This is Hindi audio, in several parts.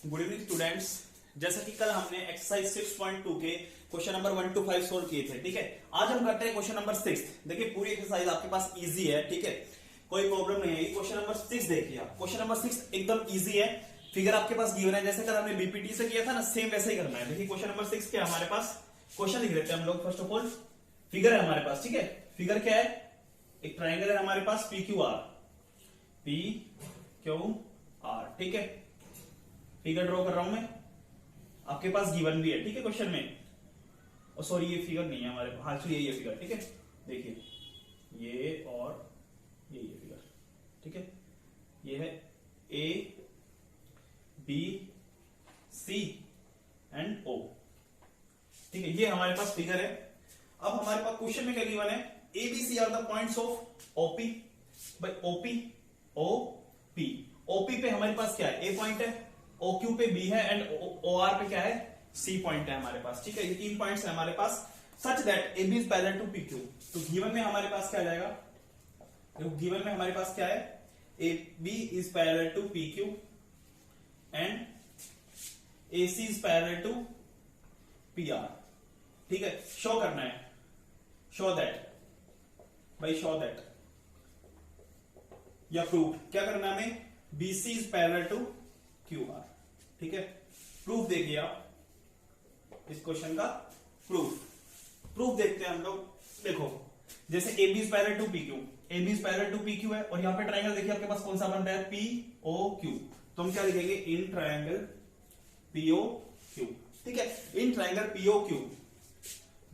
Good evening students. जैसा कि कल हमने एक्सरसाइज 6.2 के क्वेश्चन नंबर 1 to 5 सोल्व किए थे, ठीक है। आज हम करते हैं क्वेश्चन नंबर 6। देखिए पूरी एक्सरसाइज आपके पास इजी है, ठीक है, कोई प्रॉब्लम नहीं है। क्वेश्चन नंबर 6 देखिए आप। क्वेश्चन नंबर 6 एकदम इजी है। फिगर आपके पास गिवन है, जैसे कल हमने बीपीटी से किया था ना, सेम वैसे ही करना है। देखिए क्वेश्चन नंबर 6 क्या हमारे पास, क्वेश्चन लिख लेते हैं हम लोग। फर्स्ट ऑफ ऑल फिगर है हमारे पास, ठीक है। फिगर क्या है, एक ट्राइंगल है हमारे पास P Q R, P Q R, ठीक है। फिगर ड्रॉ कर रहा हूं मैं, आपके पास गिवन भी है, ठीक है, क्वेश्चन में। और सॉरी ये फिगर नहीं है हमारे पास, हाँ यही है फिगर, ठीक है। देखिए ये और यही है फिगर, ठीक है। ये है ए बी सी एंड ओ, ठीक है। ये हमारे पास फिगर है। अब हमारे पास क्वेश्चन में क्या गिवन है, A B C are the points of OP. भाई ओपी ओपी ओपी पे हमारे पास क्या है, ए पॉइंट है, ओ क्यू पे बी है एंड ओ आर पे क्या है, सी पॉइंट है हमारे पास, ठीक है। ये तीन पॉइंट्स है हमारे पास। Such that A B is parallel to P Q. तो गिवन में हमारे पास क्या आ जाएगा, तो गिवन में हमारे पास क्या है, A B is parallel to P Q and A C is parallel to P R, ठीक है। शो करना है, शो दैट, भाई शो दैट या प्रूफ क्या करना है हमें, B C is parallel to Q R, ठीक है। प्रूफ देखिए आप इस क्वेश्चन का। प्रूफ देखते हैं हम लोग। देखो जैसे A B is parallel to P Q, A B is parallel to P Q है, और यहां पे ट्राइंगल देखिए आपके पास कौन सा बन रहा है, पी ओ क्यू। तो हम क्या लिखेंगे, in triangle P O Q, ठीक है। In triangle P O Q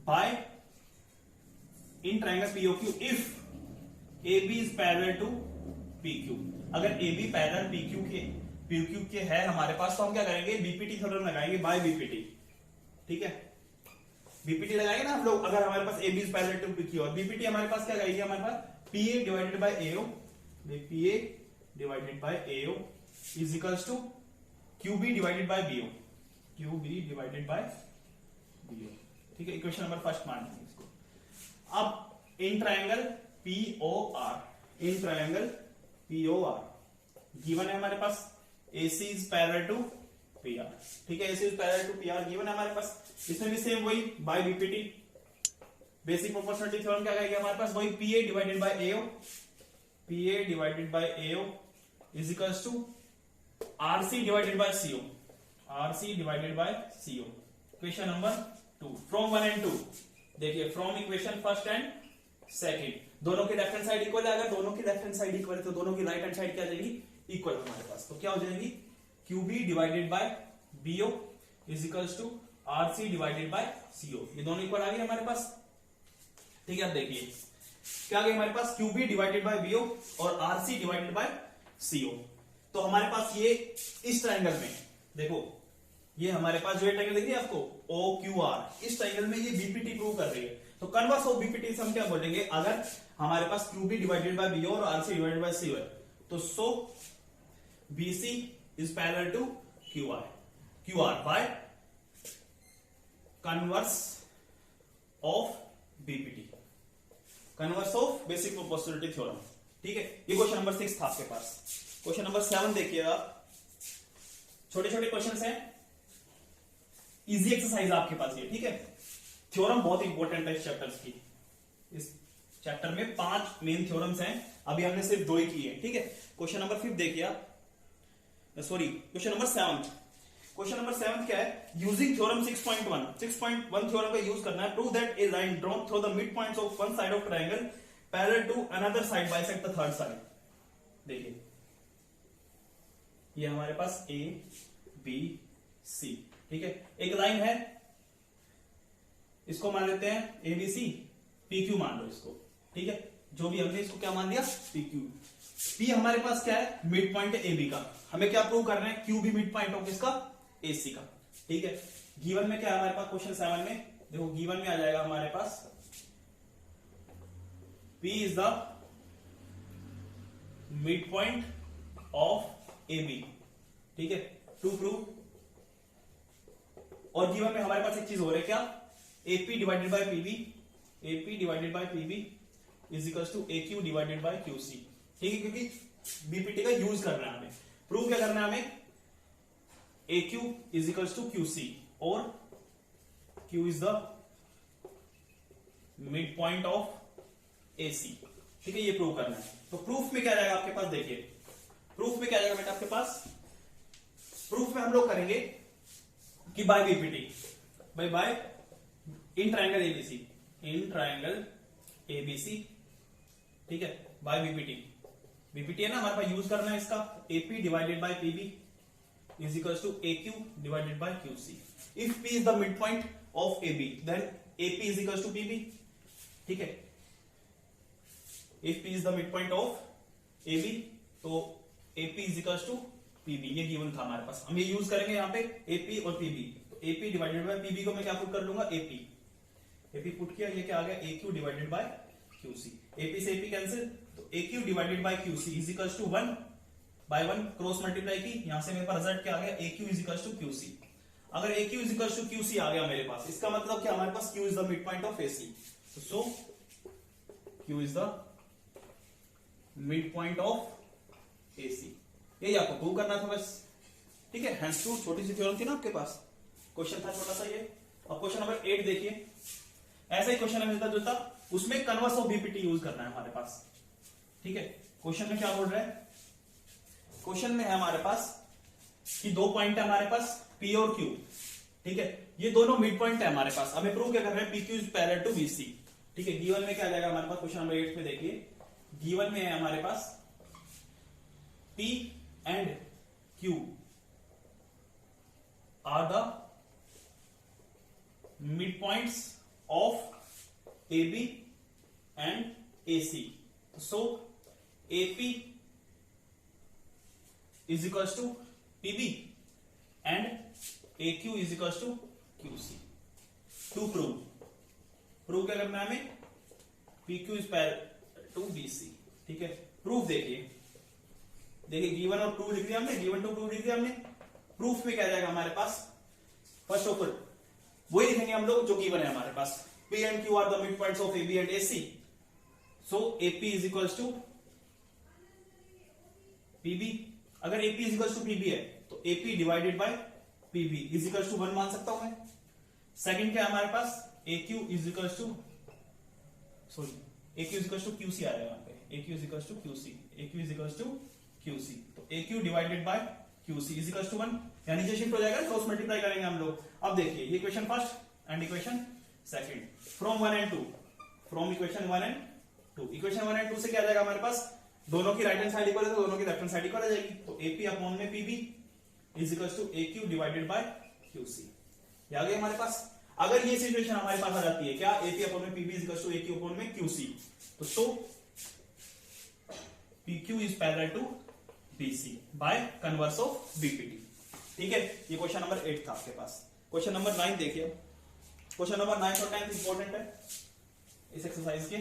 by in triangle P O Q if A B is parallel to P Q. अगर A B parallel P Q के है हमारे पास, तो हम क्या करेंगे, बीपीटी थ्योरम लगाएंगे, बाय बीपीटी, ठीक है। बीपीटी लगाएंगे ना हम लोग। अगर हमारे पास A B is parallel to P Q, और बीपीटी हमारे पास क्या लगाएगी, हमारे पास P A divided by A O, P A divided by A O is equals to Q B divided by B O, Q B divided by B O, ठीक है। इक्वेशन नंबर फर्स्ट मान लेंगे इसको। अब in triangle P O R, in triangle P O R given है हमारे पास, AC is parallel to PR, ठीक है। AC is parallel to PR given है हमारे पास। इसमें भी सेम वही by BPT, basic proportionality theorem क्या कहेगा हमारे पास, वही PA divided by AO, PA divided by AO is equals to RC divided by CO, RC divided by CO। Equation number 2 from 1 and 2। देखिए from equation first and second, दोनों की लेफ्ट हैंड साइड इक्वल है। अगर दोनों की लेफ्ट हैंड साइड इक्वल है तो दोनों की राइट हैंड साइड क्या आ जाएगी, इक्वल हमारे पास। तो क्या हो जाएगी, Q B divided by B O is equals to R C divided by C O. ये दोनों इक्वल आ गए हमारे पास, ठीक है। अब देखिए क्या आ गया हमारे पास, Q B divided by B O और R C divided by C O. तो हमारे पास ये इस ट्राइंगल में देखो, ये हमारे पास जो है ट्राइंगल देखिए आपको, ओ क्यू आर, इस ट्राइंगल में ये बीपीटी प्रूव कर रही है। तो कन्वर्स ऑफ बीपीटी से हम क्या बोलेंगे, अगर हमारे पास Q B divided by B O और R C divided by C O है, तो सो BC is parallel to QR by converse of BPT, converse of basic proportionality theorem, ठीक है। ये क्वेश्चन नंबर 6 था आपके पास। क्वेश्चन नंबर 7 देखिए आप, छोटे छोटे क्वेश्चन हैं, इजी एक्सरसाइज आपके पास ये, ठीक है। थ्योरम बहुत इंपॉर्टेंट है इस चैप्टर की। इस चैप्टर में 5 मेन थ्योरम्स हैं, अभी हमने सिर्फ 2 ही किए, ठीक है। क्वेश्चन नंबर 5 देखिए आप, sorry question number 7। Question number 7 क्या है, यूजिंग थ्योरम 6.1 थ्योरम का यूज करना है। Prove that a line drawn through the mid points of one side of triangle parallel to another side bisect the third side. देखिए ये हमारे पास ए बी सी, ठीक है। एक लाइन है, इसको मान लेते हैं A B C, P Q मान लो इसको, ठीक है। जो भी हमने इसको क्या मान दिया, पी क्यू। पी हमारे पास क्या है, मिड पॉइंट है ए बी का। हमें क्या प्रूव करना है, क्यू भी मिड पॉइंट ऑफ इसका ए सी का, ठीक है। गिवन में क्या है हमारे पास, क्वेश्चन 7 में देखो गिवन में आ जाएगा हमारे पास, P is the mid point of A B, ठीक है, टू प्रूव। और गिवन में हमारे पास एक चीज हो रहा है क्या, AP divided by PB, AP divided by PB is equals to A Q divided by Q C, ठीक है। क्योंकि बीपीटी का यूज करना है हमें, प्रूव क्या करना है हमें, A Q is equals to Q C और Q is the mid point of A C. ठीक है, ये प्रूव करना है। तो प्रूफ में क्या जाएगा आपके पास, देखिए प्रूफ में क्या जाएगा बेटा आपके पास, प्रूफ में हम लोग करेंगे कि by BPT, by in triangle ABC, in triangle ABC, ठीक है, बाय बीपीटी। बीपीटी है ना हमारे पास, यूज करना है इसका, AP divided by PB is equals to A Q divided by Q C. If P is the mid point of AB then AP is equals to PB. ठीक है, if P is the mid point of AB तो AP is equals to PB, ये गिवन था हमारे पास। हम ये यूज करेंगे यहाँ पे एपी और पीबी। तो एपी डिवाइडेड बाय पीबी को मैं क्या पुट कर लूंगा, एपी, एपी पुट किया, ये क्या आ गया, A Q divided by Q C. AP से एपी कैंसिल, तो A Q divided by Q C is equals to 1 by 1 cross multiply की, यहां से मेरे पास रिजल्ट क्या आ गया, A Q is equals to Q C. अगर A Q is equals to Q C आ गया मेरे पास, इसका मतलब क्या, हमारे पास Q is the mid point of A C. So Q is the mid point of A C, यही आपको प्रूव करना था बस। ठीक है, हैंड्स टू छोटी सी थ्योरम थी ना आपके पास, क्वेश्चन था छोटा सा ये। अब क्वेश्चन नंबर 8 देखिए, ऐसा ही क्वेश्चन है मिलता जुलता, उसमें कन्वर्स ऑफ बीपीटी यूज करना है हमारे पास। ठीक है, क्वेश्चन में क्या बोल रहा है, क्वेश्चन में है हमारे पास कि दो पॉइंट है हमारे पास पी और क्यू। ठीक है, ये दोनों मिड पॉइंट है हमारे पास। हमें प्रूव क्या कर रहे हैं, P Q is parallel to BC. ठीक है, गिवन में क्या आ जाएगा हमारे पास, क्वेश्चन नंबर 8 पे देखिए, गिवन में है हमारे पास P and Q are the midpoints of AB and AC. So AP is equals to PB and AQ is equals to QC. To prove क्या करना है हमें, PQ is parallel to BC। ठीक है, प्रूफ देखिए गिवन और प्रूफ लिख दिया हमने, गिवन टू प्रूफ लिख दिया हमने। प्रूफ में क्या जाएगा हमारे पास, फर्स्ट ऑफ ऑल वही लिखेंगे हम लोग जो गिवन है हमारे पास, P and Q are the midpoints of AB and AC, so AP is equals to PB। अगर AP is equals to PB है तो AP divided by PB is equals to 1 मान सकता हूं मैं। सेकंड क्या है हमारे पास, AQ is equals to AQ is equals to QC आ जाएगा यहाँ पे, AQ is equals to QC, AQ is equals to QC, तो AQ divided by QC is equals to 1, यानी नीचे शिफ्ट हो जाएगा, क्रॉस मल्टीप्लाई करेंगे हम लोग। अब देखिए ये equation first and equation second, from 1 and 2, from equation 1 and 2, equation 1 and 2 से क्या आ जाएगा हमारे पास, दोनों की राइट हैंड साइड इक्वल है तो दोनों की लेफ्ट हैंड साइड इक्वल आ जाएगी, तो AP अपॉन में PB is equals to AQ divided by QC। ये आ गया हमारे पास। अगर ये सिचुएशन हमारे पास आ जाती है क्या, AP अपॉन में PB is equals to AQ upon में QC, तो so PQ is parallel to BC by converse of BPT। ठीक है, ये क्वेश्चन नंबर 8 था आपके पास। क्वेश्चन नंबर 9 देखिए, क्वेश्चन नंबर 9 और 10 इंपॉर्टेंट है इस एक्सरसाइज के।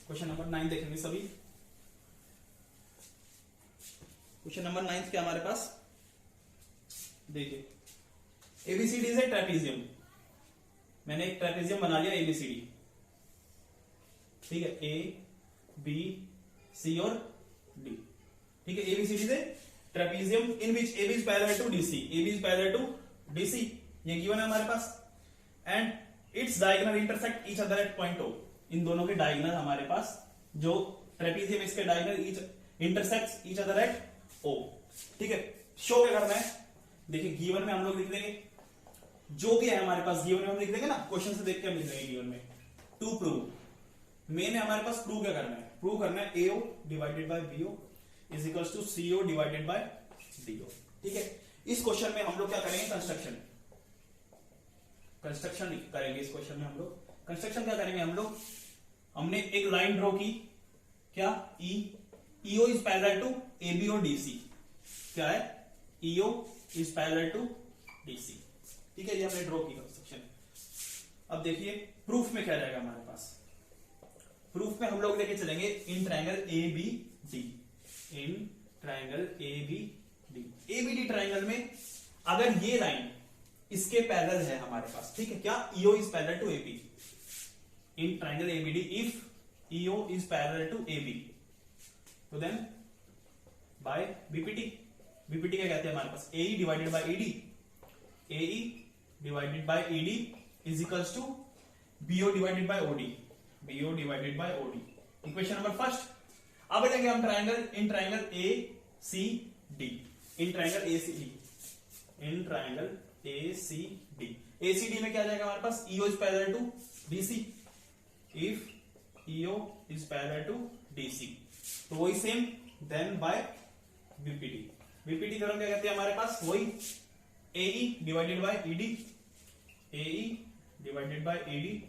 क्वेश्चन नंबर 9 देखेंगे सभी। क्वेश्चन नंबर 9 क्या हमारे पास, देखिए ABCD से ट्रेपेजियम, मैंने एक ट्रेपेजियम बना लिया ABCD। ठीक है, A B C और D। ठीक है, ABCD से trapezium in which AB is parallel to DC, AB is parallel to DC, ये गिवन है हमारे पास, and its diagonal intersect each other at point O। इन दोनों के डायगोनल हमारे पास, जो ट्रेपेजियम इसके diagonal each intersect each other at O। ठीक है, शो क्या करना है, देखिए गिवन में हम लोग लिख देंगे जो भी है हमारे पास, गिवन में हम लिख देंगे ना, क्वेश्चन से देख के हम लिख देंगे गिवन में। टू प्रूव, मेन है हमारे पास, प्रूव क्या करना है, प्रूव करना है AO divided by BO is equals to CO divided by DO। ठीक है, इस क्वेश्चन में हम लोग क्या करेंगे, कंस्ट्रक्शन करेंगे। इस क्वेश्चन में हम लोग कंस्ट्रक्शन क्या करेंगे, हम लोग हमने एक लाइन ड्रॉ की, क्या EO is parallel to AB और DC, क्या है EO is parallel to DC। ठीक है, ये हमने ड्रॉ की कंस्ट्रक्शन। अब देखिए प्रूफ में क्या जाएगा हमारे पास, प्रूफ में हम लोग लेके चलेंगे इन ट्रायंगल ABD, इन ट्रायंगल ABD। ABD ट्रायंगल में अगर ये लाइन इसके पैरेलल है हमारे पास, ठीक है, क्या EO is parallel to AB, in triangle ABD if EO is parallel to AB, तो देन बाय BPT, बीपीटी क्या कहते हैं हमारे पास, AE divided by ED, AE divided by ED is equals to BO divided by OD, BO divided by OD. Equation number first. अब बढ़ेंगे हम triangle, in triangle A C D, in triangle A C D, in triangle A C D, A C D में क्या जाएगा हमारे पास, EO is parallel to DC, if EO is parallel to DC, तो वही same then by BPT. BPT theorem क्या कहते हैं हमारे पास, वही AE divided by ED, AE divided by ED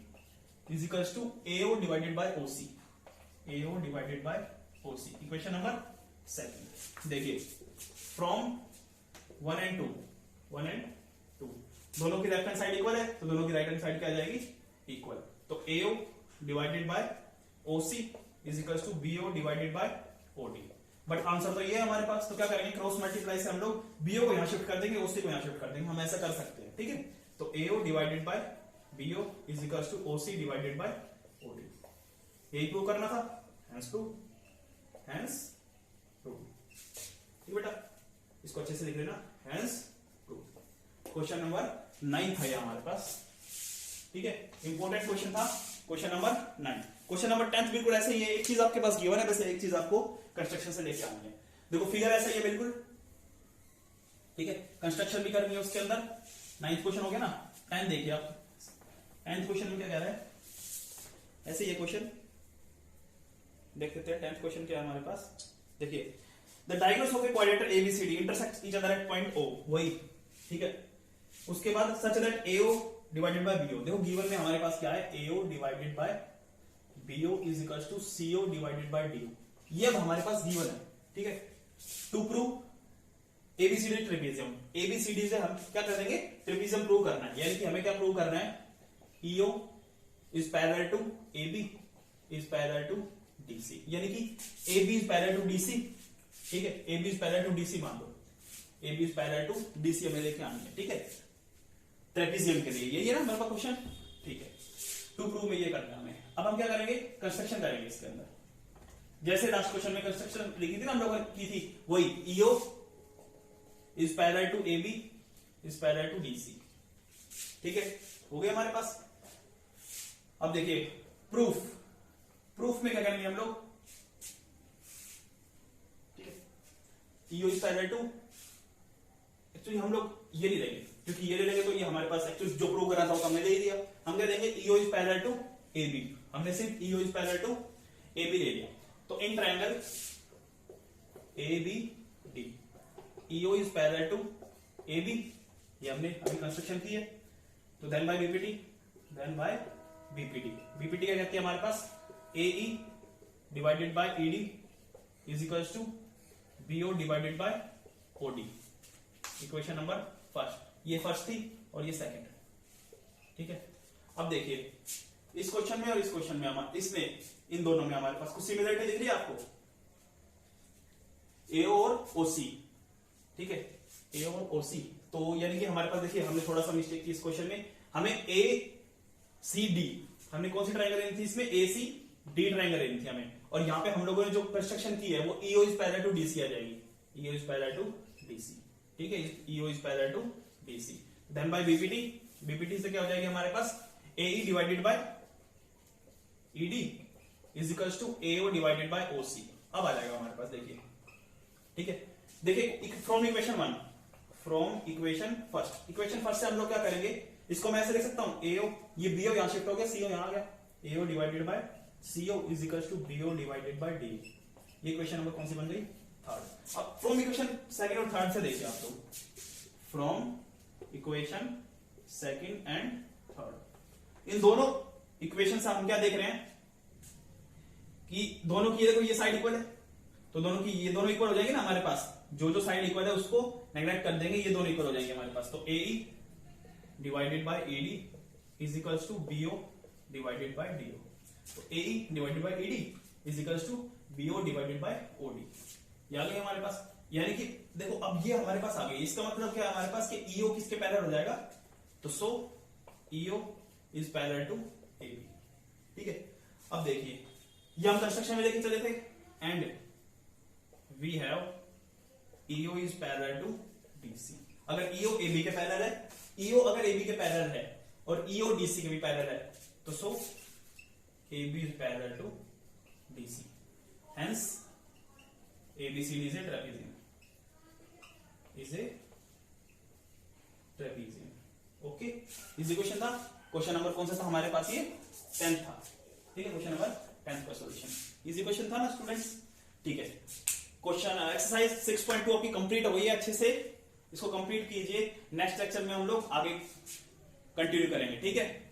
is equals to AO divided by OC, AO divided by OC. Equation number second देखिए, फ्रॉम 1 and 2 दोनों की लेफ्ट हैंड साइड इक्वल है, तो दोनों की राइट हैंड साइड क्या आ जाएगी, इक्वल। तो AO divided by OC is equals to BO divided by OD. But answer तो ये है हमारे पास, तो क्या करेंगे, क्रॉस मल्टीप्लाई से हम लोग बीओ को यहां शिफ्ट कर देंगे, ओसी को यहां शिफ्ट कर देंगे, हम ऐसा कर सकते हैं, ठीक है। तो AO divided by BO is equals to OC divided by OD, यही प्रूव करना था, हैंस प्रूव, हैंस प्रूव। ठीक बेटा, इसको अच्छे से लिख लेना, हैंस प्रूव। क्वेश्चन नंबर 9 था हमारे पास, ठीक है, इंपॉर्टेंट क्वेश्चन था क्वेश्चन नंबर 9। क्वेश्चन नंबर 10 बिल्कुल ऐसे ही है, एक चीज आपके पास गिवन है, वैसे एक चीज आपको कंस्ट्रक्शन से लेके आनी है। देखो फिगर ऐसा ही है बिल्कुल, ठीक है, कंस्ट्रक्शन भी करनी है उसके अंदर। 9th क्वेश्चन हो गया ना, 10 देखिए आप, 10th क्वेश्चन में क्या कह रहा है, ऐसे ये क्वेश्चन देख लेते हैं। 10th क्वेश्चन क्या है हमारे पास, देखिए, the diagonals of a quadrilateral ABCD intersect each other at point O, वही, ठीक है। उसके बाद such that AO divided by BO, देखो गिवन में हमारे पास क्या है, AO divided by BO is equals to CO divided by DO, ये अब हमारे पास गिवन है, ठीक है। To prove ABCD trapezium, ABCD से हम क्या कर देंगे, ट्रेपेजियम प्रूव करना है, यानी कि हमें क्या प्रूव करना है, EO is parallel to AB is parallel to DC, यानी कि AB is parallel to DC, ठीक है, AB is parallel to DC मान लो, AB is parallel to DC हमें लेके आनी है, ठीक है, ट्रेपेजियम के लिए यही है ना मेरे पास क्वेश्चन, ठीक है। टू प्रूव में ये करना है हमें। अब हम क्या करेंगे, कंस्ट्रक्शन करेंगे इसके अंदर, जैसे लास्ट क्वेश्चन में कंस्ट्रक्शन लिखी थी ना हम लोगों ने की थी, वही EO is parallel to AB is parallel to DC, ठीक है, हो गया हमारे पास। अब देखिए प्रूफ, प्रूफ में क्या करेंगे हम लोग, ठीक है, EO is parallel to, actually हम लोग ये नहीं लेंगे, क्योंकि ये ले लेंगे तो ये हमारे पास एक्चुअली जो प्रूव करा था वो हमने दे दिया। हम क्या देंगे, EO is parallel to AB, हमने सिर्फ EO is parallel to AB ले लिया। तो in triangle ABD EO is parallel to AB, ये हमने अभी कंस्ट्रक्शन की है। तो then by BPT, then by BPT, BPT क्या कहती है हमारे पास, AE divided by ED is equals to BO divided by OD. Equation number first, ये फर्स्ट थी और ये सेकंड, ठीक है। अब देखिए इस क्वेश्चन में और इस क्वेश्चन में हमारे, इसमें इन दोनों में हमारे पास कुछ सिमिलरिटी दिख रही है आपको, एओ और ओसी, ठीक है, ए और ओसी। तो यानी कि हमारे पास देखिए हमने थोड़ा सा मिस्टेक की इस क्वेश्चन में, हमें ए सी डी, हमने कौन सी ट्रायंगल लेनी थी इसमें, ए सी डी ट्रायंगल लेनी थी हमें, और यहां पे हम लोगों ने जो कंस्ट्रक्शन की है वो EO is parallel to DC आ जाएगी, EO is parallel to DC, ठीक है, EO is parallel to DC. Then by BPT, BPT से क्या हो जाएगी हमारे पास, AE divided by ED is equals to AO divided by OC. अब आ जाएगा हमारे पास, देखिए, ठीक है, देखिए from equation 1, from equation first, equation first से हम लोग क्या करेंगे, इसको मैं ऐसे लिख सकता हूं, एओ, ये बीओ यहां शिफ्ट हो गया, सीओ यहां आ गया, AO divided by CO is equals to BO divided by D. ये इक्वेशन नंबर कौन सी बन गई, थर्ड। अब फ्रॉम इक्वेशन सेकंड और थर्ड से देखिए आप लोग, from equation second and third, इन दोनों इक्वेशन से हम क्या देख रहे हैं कि दोनों की देखो ये साइड इक्वल है, तो दोनों की ये दोनों इक्वल हो जाएंगे ना हमारे पास, जो साइड इक्वल है उसको नेग्लेक्ट कर देंगे, ये दोनों इक्वल हो जाएंगे हमारे पास। तो AE divided by ED is equals to BO divided by DO, तो AE divided by ED is equals to BO divided by OD, ये आ गई हमारे पास। यानी कि देखो अब ये हमारे पास आ गई, इसका मतलब क्या है हमारे पास कि ईओ किसके पैरेलल हो जाएगा, तो so EO is parallel to AB, ठीक है। अब देखिए ये हम कंस्ट्रक्शन में लेके चले थे, and we have EO is parallel to DC. अगर ईओ एबी के पैरेलल है, ईओ अगर एबी के पैरेलल है और ईओ डीसी के भी पैरेलल है, तो so AB is parallel to DC. Hence, ABCD is a trapezium. Is a trapezium. Okay. इसी क्वेश्चन था। क्वेश्चन नंबर कौन सा था हमारे पास? ये 10th था। ठीक है, क्वेश्चन नंबर 10th का सॉल्यूशन। इजी क्वेश्चन था ना स्टूडेंट्स? ठीक है। क्वेश्चन एक्सरसाइज 6.2 आपकी कंप्लीट हो गई है अच्छे से। इसको कंप्लीट कीजिए। नेक्स्ट लेक्चर में हम लोग आगे कंटिन्यू करेंगे। ठीक है।